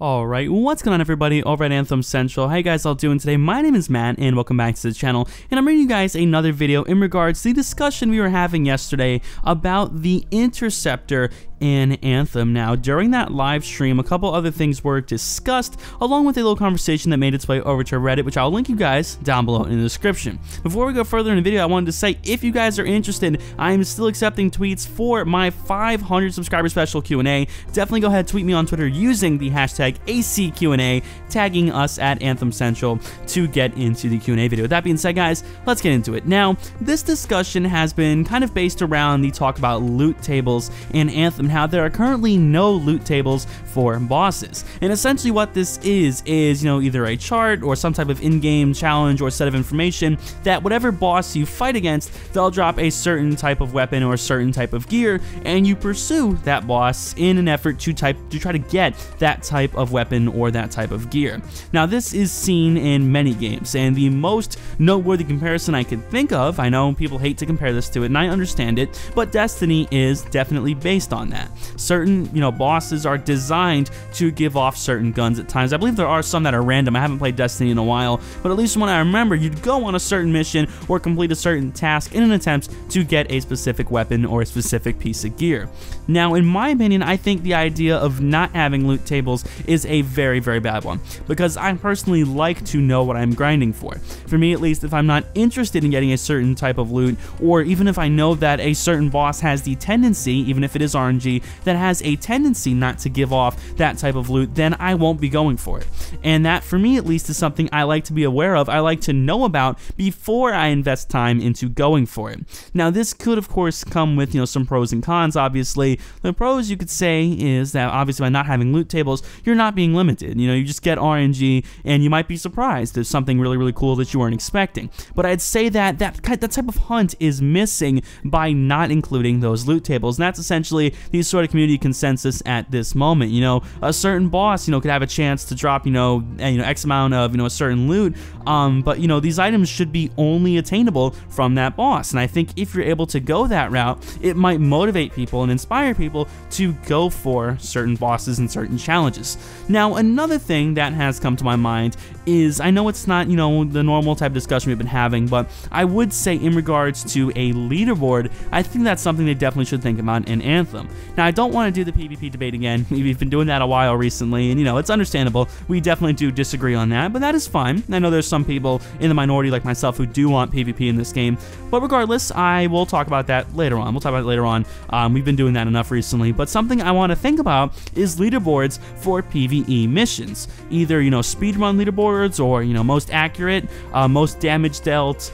Alright, what's going on everybody over at Anthem Central? How you guys all doing today? My name is Matt and welcome back to the channel, and I'm bringing you guys another video in regards to the discussion we were having yesterday about the Interceptor in Anthem. Now, during that live stream, a couple other things were discussed, along with a little conversation that made its way over to Reddit, which I'll link you guys down below in the description. Before we go further in the video, I wanted to say, if you guys are interested, I am still accepting tweets for my 500 subscriber special Q&A. Definitely go ahead and tweet me on Twitter using the hashtag ACQ&A, tagging us at Anthem Central to get into the Q&A video. With that being said, guys, let's get into it. Now, this discussion has been kind of based around the talk about loot tables in Anthem, how there are currently no loot tables for bosses. And essentially what this is, either a chart or some type of in-game challenge or set of information that whatever boss you fight against, they'll drop a certain type of weapon or a certain type of gear, and you pursue that boss in an effort to try to get that type of weapon or that type of gear. Now, this is seen in many games, and the most noteworthy comparison I could think of, I know people hate to compare this to it, and I understand it, but Destiny is definitely based on that. Certain, bosses are designed to give off certain guns at times. I believe there are some that are random. I haven't played Destiny in a while, but at least when I remember, you'd go on a certain mission or complete a certain task in an attempt to get a specific weapon or a specific piece of gear. Now, in my opinion, I think the idea of not having loot tables is a very, very bad one, because I personally like to know what I'm grinding for. For me, at least, if I'm not interested in getting a certain type of loot, or even if I know that a certain boss has the tendency, even if it is RNG, that has a tendency not to give off that type of loot, then I won't be going for it. And that, for me at least, is something I like to be aware of, I like to know about before I invest time into going for it. Now, this could, of course, come with, some pros and cons, obviously. The pros, you could say, is that, obviously, by not having loot tables, you're not being limited. You just get RNG, and you might be surprised if something really, really cool that you weren't expecting. But I'd say that type of hunt is missing by not including those loot tables, and that's essentially the sort of community consensus at this moment. A certain boss, could have a chance to drop, X amount of, a certain loot, but, these items should be only attainable from that boss, and I think if you're able to go that route, it might motivate people and inspire people to go for certain bosses and certain challenges. Now, another thing that has come to my mind is, I know it's not, the normal type of discussion we've been having, but I would say in regards to a leaderboard, I think that's something they definitely should think about in Anthem. Now, I don't want to do the PvP debate again. We've been doing that a while recently, and it's understandable. We definitely do disagree on that, but that is fine. I know there's some people in the minority like myself who do want PvP in this game, but regardless, I will talk about that later on. We'll talk about it later on. We've been doing that enough recently, but something I want to think about is leaderboards for PvE missions. Either, speedrun leaderboards, or, most accurate, most damage dealt,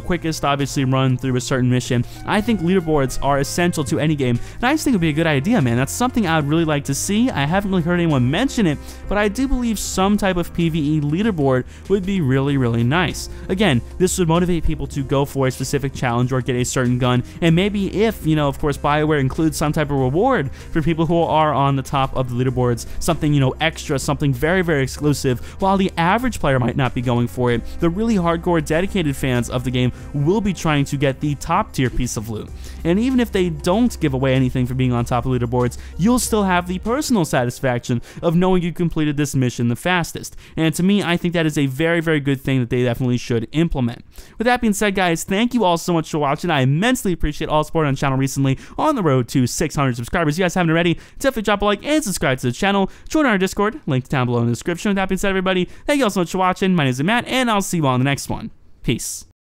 quickest, obviously, run through a certain mission. I think leaderboards are essential to any game, and I just think it would be a good idea, man. That's something I would really like to see. I haven't really heard anyone mention it, but I do believe some type of PvE leaderboard would be really, really nice. Again, this would motivate people to go for a specific challenge or get a certain gun, and maybe if, of course, BioWare includes some type of reward for people who are on the top of the leaderboards, something, extra, something very, very exclusive, while the average player might not be going for it, the really hardcore, dedicated fans of the game will be trying to get the top tier piece of loot. And even if they don't give away anything for being on top of leaderboards, you'll still have the personal satisfaction of knowing you completed this mission the fastest. And to me, I think that is a very, very good thing that they definitely should implement. With that being said, guys, thank you all so much for watching. I immensely appreciate all support on the channel recently, on the road to 600 subscribers. If you guys haven't already, definitely drop a like and subscribe to the channel. Join our Discord, linked down below in the description. With that being said, everybody, thank you all so much for watching. My name is Matt, and I'll see you all in the next one. Peace.